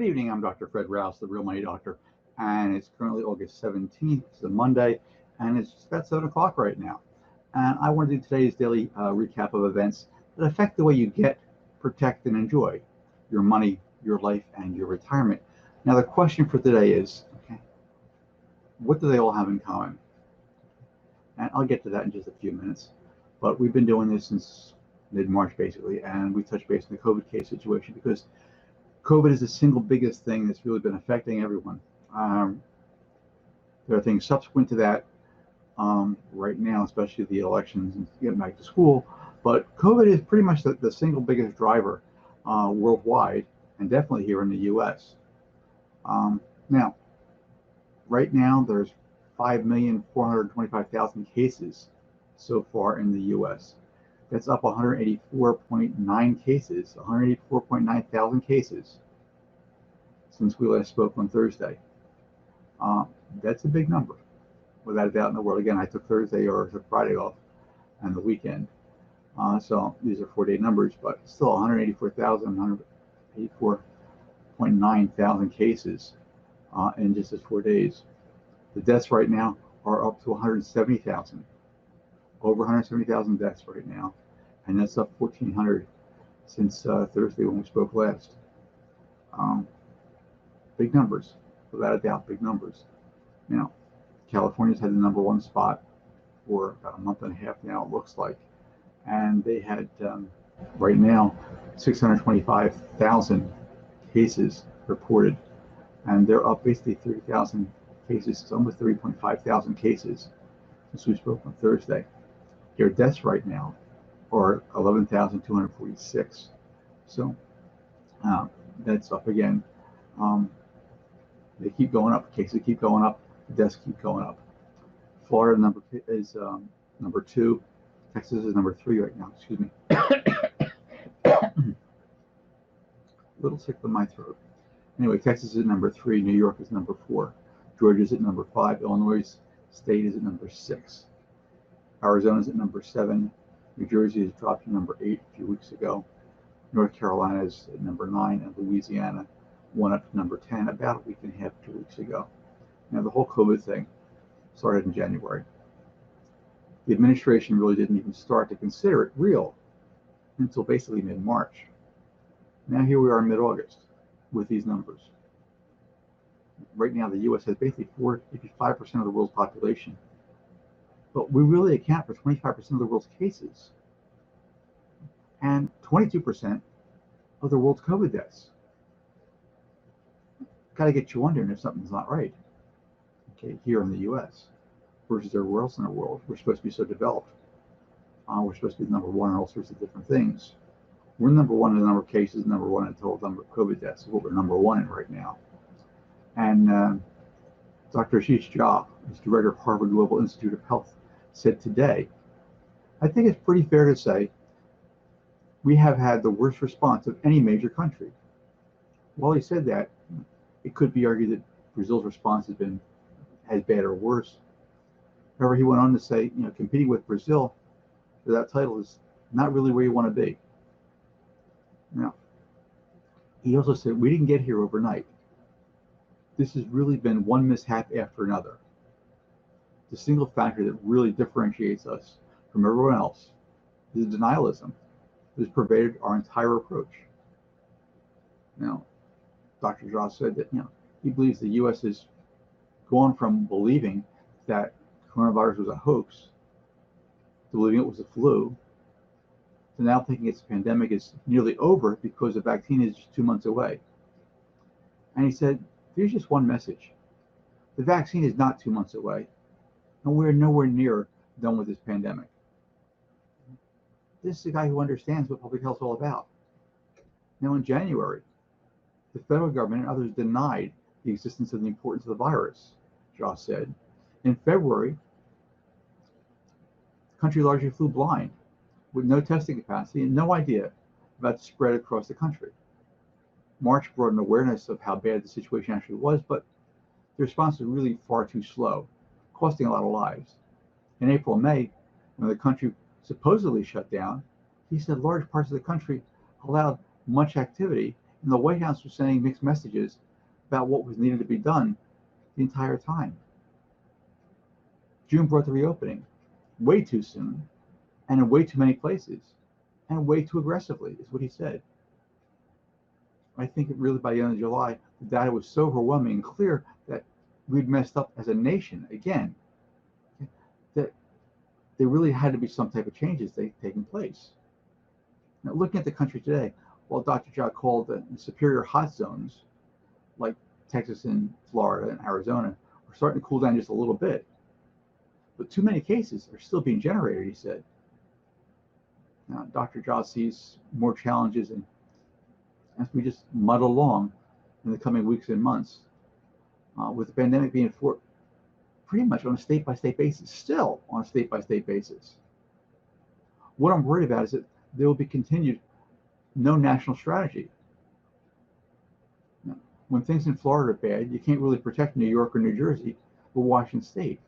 evening. I'm Dr. Fred Rouse, the Real Money Doctor, and it's currently August 17th. It's a Monday, and it's just about 7 o'clock right now. And I want to do today's daily recap of events that affect the way you get, protect, and enjoy your money, your life, and your retirement. Now, the question for today is, okay, what do they all have in common? And I'll get to that in just a few minutes. But we've been doing this since mid-March, basically, and we touched base on the COVID case situation because COVID is the single biggest thing that's really been affecting everyone. There are things subsequent to that right now, especially the elections and getting back to school. But COVID is pretty much the single biggest driver worldwide, and definitely here in the U.S. Now, right now, there's 5,425,000 cases so far in the U.S. That's up 184.9 cases, 184.9 thousand cases since we last spoke on Thursday. That's a big number, without a doubt in the world. Again, I took Thursday or took Friday off and the weekend. So these are 4-day numbers, but still 184,000, 184.9 thousand cases in just those 4 days. The deaths right now are up to 170,000. Over 170,000 deaths right now, and that's up 1,400 since Thursday when we spoke last. Big numbers, without a doubt, big numbers. Now, California's had the #1 spot for about a month and a half now, it looks like, and they had right now 625,000 cases reported, and they're up basically 30,000 cases. It's almost 30.5 thousand cases since we spoke on Thursday. Their deaths right now are 11,246. So that's up again. They keep going up. Cases keep going up. Deaths keep going up. Florida is number 2. Texas is number 3 right now. Excuse me. A little sick with my throat. Anyway, Texas is number 3. New York is number 4. Georgia is at number 5. Illinois State is at number 6. Arizona is at number 7. New Jersey has dropped to number 8 a few weeks ago. North Carolina is at number 9, and Louisiana went up to number 10 about a week and a half, 2 weeks ago. Now, the whole COVID thing started in January. The administration really didn't even start to consider it real until basically mid-March. Now here we are in mid-August with these numbers. Right now, the U.S. has basically 55% of the world's population. But we really account for 25% of the world's cases and 22% of the world's COVID deaths. Got to get you wondering if something's not right. Okay, here in the U.S. versus everywhere else in the world, we're supposed to be so developed. We're supposed to be #1 in all sorts of different things. We're #1 in the number of cases, #1 in the total number of COVID deaths. Is what we're #1 in right now. And Dr. Ashish Jha, who's director of Harvard Global Institute of Health, said today, I think it's pretty fair to say we have had the worst response of any major country. While he said that, it could be argued that Brazil's response has been as bad or worse. However, he went on to say, competing with Brazil for that title is not really where you want to be. Now, he also said we didn't get here overnight. This has really been one mishap after another. The single factor that really differentiates us from everyone else is denialism that has pervaded our entire approach. Now, Dr. Jha said that he believes the U.S. has gone from believing that coronavirus was a hoax to believing it was a flu to now thinking its pandemic is nearly over because the vaccine is just 2 months away. And he said, there's just one message. The vaccine is not 2 months away, and we're nowhere near done with this pandemic. This is a guy who understands what public health is all about. Now, in January, the federal government and others denied the existence of the importance of the virus, Jha said. In February, the country largely flew blind with no testing capacity and no idea about the spread across the country. March brought an awareness of how bad the situation actually was, but the response was really far too slow, costing a lot of lives. In April and May, when the country supposedly shut down, he said large parts of the country allowed much activity And the White House was sending mixed messages about what was needed to be done the entire time. June brought the reopening way too soon and in way too many places and way too aggressively, is what he said. I think it really by the end of July, the data was so overwhelming and clear that we'd messed up as a nation again, that there really had to be some type of changes taking place. Now, looking at the country today, while Dr. Jha called the superior hot zones, like Texas and Florida and Arizona, are starting to cool down just a little bit. But too many cases are still being generated, he said. Now, Dr. Jha sees more challenges and as we just muddle along in the coming weeks and months, with the pandemic being fought pretty much on a state-by-state basis, still on a state-by-state basis. What I'm worried about is that there will be continued no national strategy. Now, when things in Florida are bad, you can't really protect New York or New Jersey or Washington State.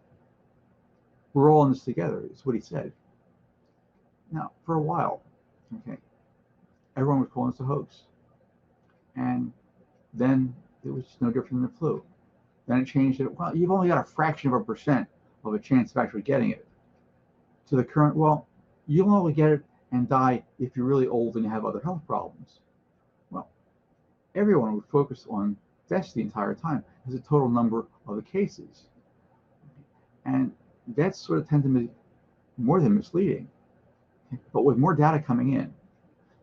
We're all in this together, is what he said. Now, for a while, okay, everyone was calling this a hoax. And then it was no different than the flu. Then it changed it. Well, you've only got a fraction of a percent of a chance of actually getting it. To the current, well, you'll only get it and die if you're really old and you have other health problems. Well, everyone would focus on deaths the entire time as a total number of the cases. And that's sort of tends to be more than misleading. But with more data coming in,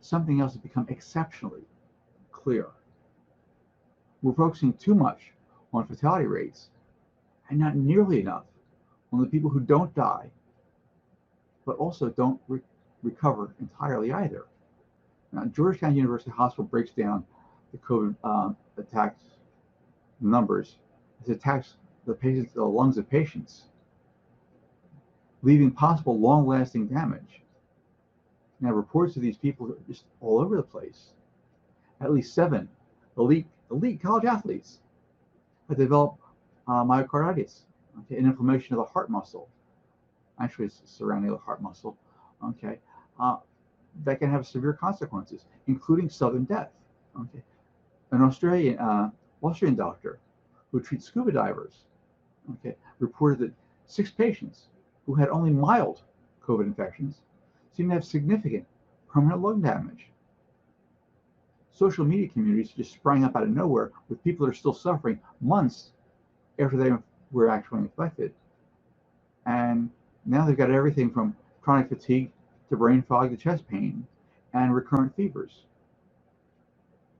something else has become exceptionally clear. We're focusing too much on fatality rates and not nearly enough on the people who don't die, but also don't recover entirely either. Now, Georgetown University Hospital breaks down the COVID attacks numbers. It attacks the lungs of patients, leaving possible long-lasting damage. Now, reports of these people are just all over the place. At least 7 elite college athletes have developed myocarditis, okay, an inflammation of the heart muscle. Actually, it's surrounding the heart muscle, okay, that can have severe consequences, including sudden death. Okay, an Austrian doctor who treats scuba divers, okay, reported that 6 patients who had only mild COVID infections seemed to have significant permanent lung damage. Social media communities just sprang up out of nowhere with people that are still suffering months after they were actually infected. And now they've got everything from chronic fatigue to brain fog to chest pain and recurrent fevers.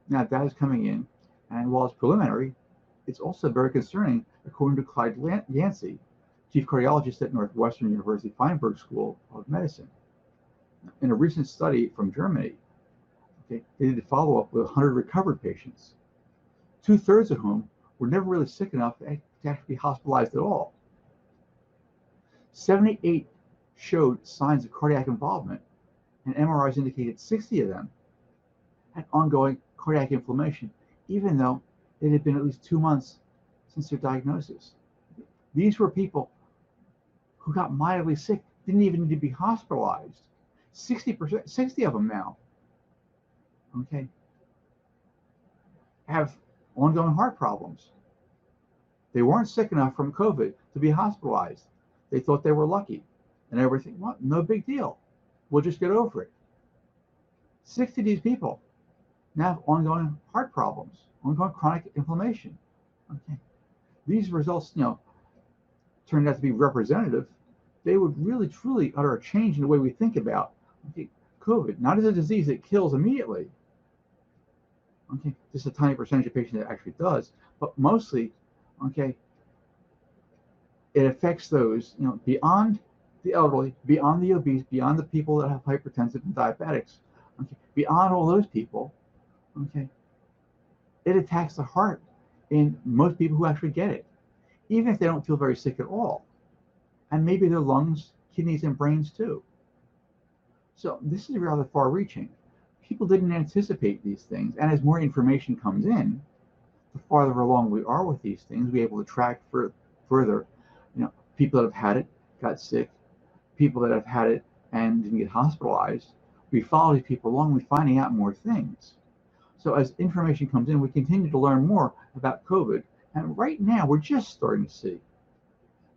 Now that is coming in, and while it's preliminary, it's also very concerning, according to Clyde Yancey, chief cardiologist at Northwestern University Feinberg School of Medicine. In a recent study from Germany, okay, they did a follow-up with 100 recovered patients, 2/3 of whom were never really sick enough to actually be hospitalized at all. 78 showed signs of cardiac involvement, and MRIs indicated 60 of them had ongoing cardiac inflammation, even though it had been at least 2 months since their diagnosis. These were people who got mildly sick, didn't even need to be hospitalized. 60 of them now, okay, have ongoing heart problems. They weren't sick enough from COVID to be hospitalized. They thought they were lucky and everything. Well, no big deal. We'll just get over it. 60 of these people now have ongoing heart problems, ongoing chronic inflammation. Okay, these results, turned out to be representative. They would really, truly utter a change in the way we think about COVID, not as a disease that kills immediately. Okay, just a tiny percentage of patients that actually does, but mostly, okay, it affects those, beyond the elderly, beyond the obese, beyond the people that have hypertensive and diabetics, okay, beyond all those people, okay, it attacks the heart in most people who actually get it, even if they don't feel very sick at all, and maybe their lungs, kidneys, and brains too. So this is rather far-reaching. People didn't anticipate these things, and as more information comes in, the farther along we are with these things, we're able to track further. People that have had it, got sick, people that have had it and didn't get hospitalized. We follow these people along, we're finding out more things. So as information comes in, we continue to learn more about COVID. And right now, we're just starting to see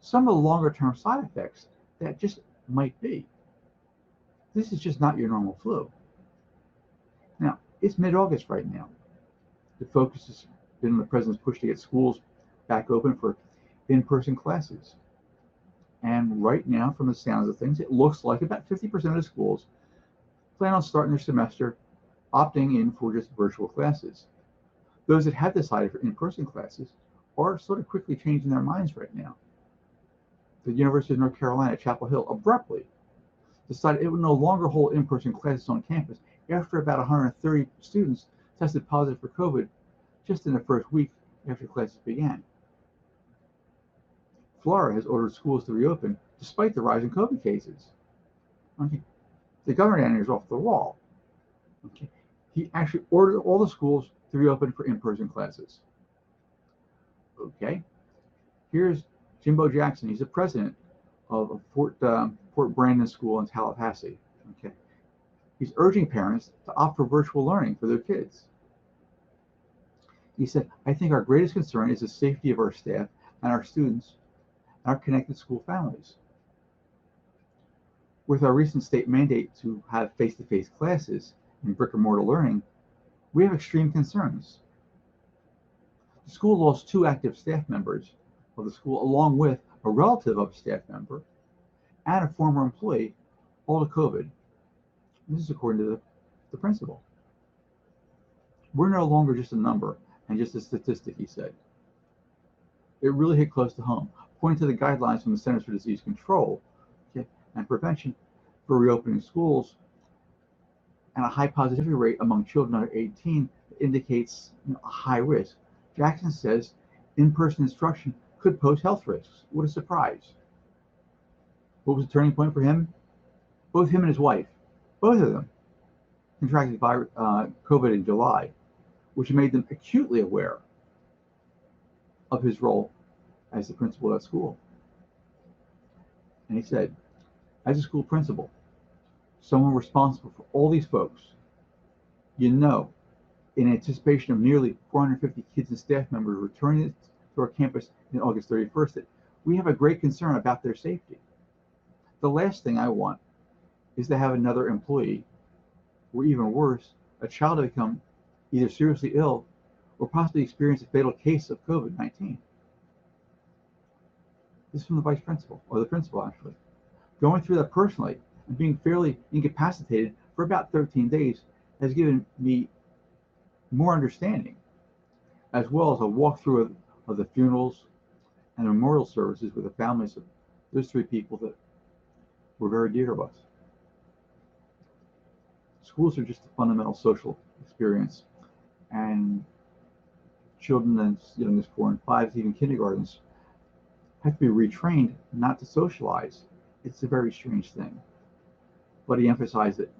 some of the longer term side effects that just might be. This is just not your normal flu. Now, it's mid-August right now. The focus has been on the president's push to get schools back open for in-person classes. And right now, from the sounds of things, it looks like about 50% of the schools plan on starting their semester opting in for just virtual classes. Those that had decided for in-person classes are sort of quickly changing their minds right now. The University of North Carolina at Chapel Hill abruptly decided it would no longer hold in-person classes on campus after about 130 students tested positive for COVID just in the first week after classes began. Florida has ordered schools to reopen despite the rise in COVID cases. Okay. The governor down here is off the wall. Okay. He actually ordered all the schools to reopen for in-person classes. Okay. Here's Jimbo Jackson. He's the president of Fort Brandon School in Tallahassee. Okay. He's urging parents to opt for virtual learning for their kids. He said, I think our greatest concern is the safety of our staff and our students and our connected school families. With our recent state mandate to have face-to-face classes and brick-and-mortar learning, we have extreme concerns. The school lost 2 active staff members of the school, along with a relative of a staff member and a former employee, all to COVID. This is according to the principal. We're no longer just a number and just a statistic, he said. It really hit close to home, pointing to the guidelines from the Centers for Disease Control and Prevention for reopening schools, and a high positivity rate among children under 18 indicates a high risk. Jackson says in-person instruction could pose health risks. What a surprise. What was the turning point for him? Both him and his wife, both of them, contracted COVID in July, which made them acutely aware of his role as the principal at school. And he said, as a school principal, someone responsible for all these folks, in anticipation of nearly 450 kids and staff members returning to our campus on August 31st, that we have a great concern about their safety. The last thing I want is to have another employee, or even worse, a child to become either seriously ill or possibly experience a fatal case of COVID-19. This is from the vice principal, or the principal actually. Going through that personally and being fairly incapacitated for about 13 days has given me more understanding, as well as a walkthrough of the funerals and memorial services with the families of those 3 people that were very dear to us. Schools are just a fundamental social experience, and children as young as 4 and 5, even kindergartens, have to be retrained not to socialize. It's a very strange thing. But he emphasized that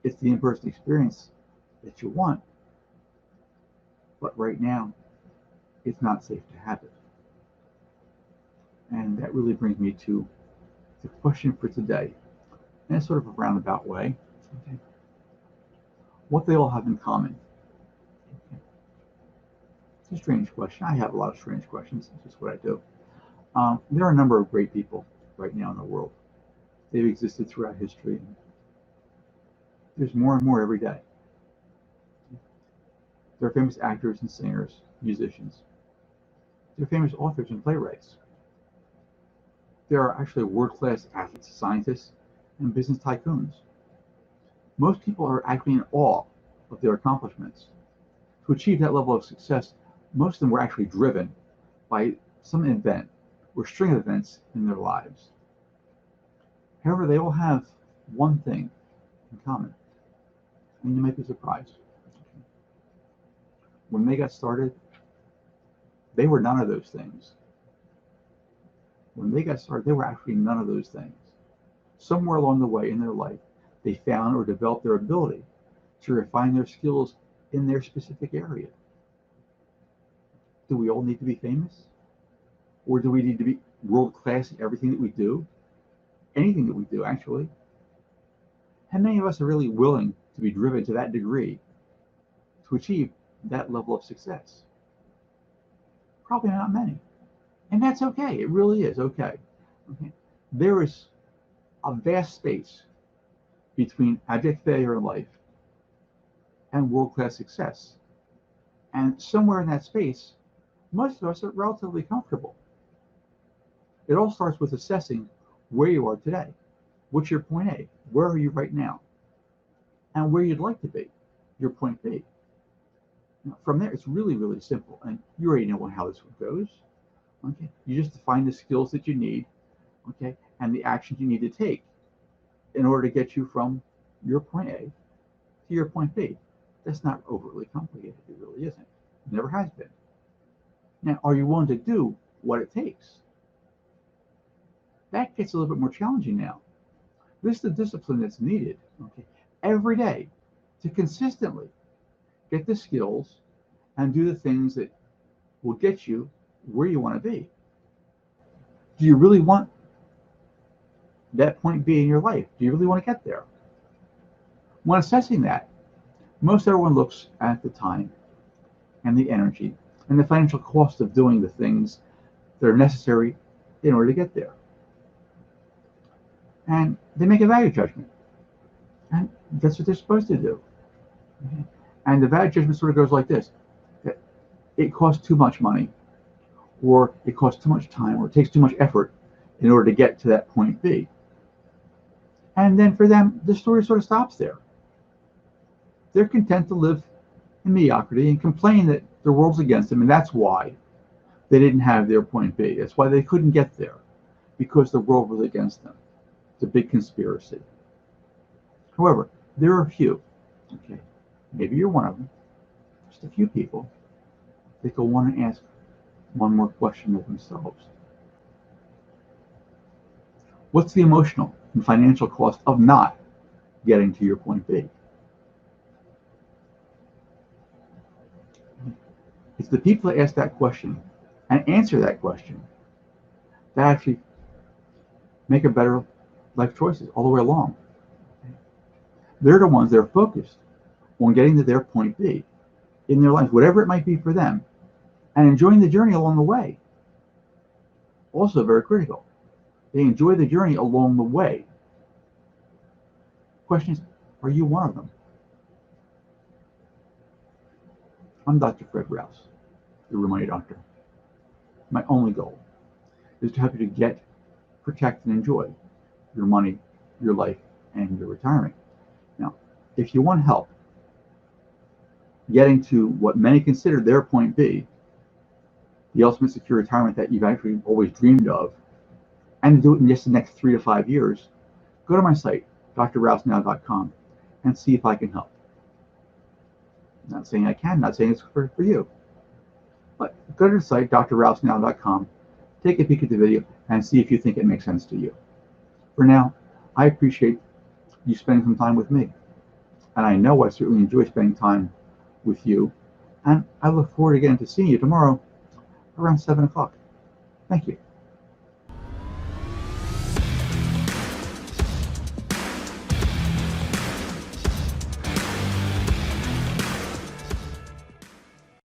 it's the in-person experience that you want, but right now it's not safe to have it. And that really brings me to the question for today, in a sort of a roundabout way. Okay. What they all have in common. Okay. It's a strange question. I have a lot of strange questions. It's just what I do. There are a number of great people right now in the world. They've existed throughout history. There's more and more every day. There are famous actors and singers, musicians. There are famous authors and playwrights. There are actually world-class athletes, scientists, and business tycoons. Most people are actually in awe of their accomplishments. To achieve that level of success, most of them were actually driven by some event or string of events in their lives. However, they all have one thing in common, and you might be surprised. When they got started, they were none of those things. When they got started, they were actually none of those things. Somewhere along the way in their life, they found or developed their ability to refine their skills in their specific area. Do we all need to be famous? Or do we need to be world-class in everything that we do? Anything that we do, actually. How many of us are really willing to be driven to that degree to achieve that level of success? Probably not many. And that's okay. It really is okay. Okay. There is a vast space between abject failure in life and world-class success. And somewhere in that space, most of us are relatively comfortable. It all starts with assessing where you are today. What's your point A? Where are you right now? And where you'd like to be, your point B. From there, it's really, really simple. And you already know how this one goes. Okay. You just define the skills that you need, okay, and the actions you need to take in order to get you from your point A to your point B. That's not overly complicated. It really isn't. It never has been. Now, are you willing to do what it takes? That gets a little bit more challenging now. This is the discipline that's needed, okay, every day to consistently get the skills and do the things that will get you where you want to be. Do you really want that point B in your life? Do you really want to get there? When assessing that, most everyone looks at the time and the energy and the financial cost of doing the things that are necessary in order to get there. And they make a value judgment. And that's what they're supposed to do. Okay? And the value judgment sort of goes like this. That it costs too much money, or it costs too much time, or it takes too much effort in order to get to that point B. And then for them, the story sort of stops there. They're content to live in mediocrity and complain that the world's against them, and that's why they didn't have their point B. That's why they couldn't get there, because the world was against them. It's a big conspiracy. However, there are a few, okay, maybe you're one of them, just a few people that will want to ask one more question of themselves. What's the emotional and financial cost of not getting to your point B? It's the people that ask that question and answer that question that actually make a better life choices all the way along. They're the ones that are focused on getting to their point B in their life, whatever it might be for them, and enjoying the journey along the way. Also very critical. They enjoy the journey along the way. Question is, are you one of them? I'm Dr. Fred Rouse, the Real Money Doctor. My only goal is to help you to get, protect, and enjoy your money, your life, and your retirement. Now, if you want help getting to what many consider their point B, the ultimate secure retirement that you've actually always dreamed of, and do it in just the next 3 to 5 years, go to my site, drrousenow.com, and see if I can help. I'm not saying I can, not saying it's for you. But go to the site, drrousenow.com, take a peek at the video, and see if you think it makes sense to you. For now, I appreciate you spending some time with me. And I know I certainly enjoy spending time with you. And I look forward again to seeing you tomorrow around 7 o'clock. Thank you.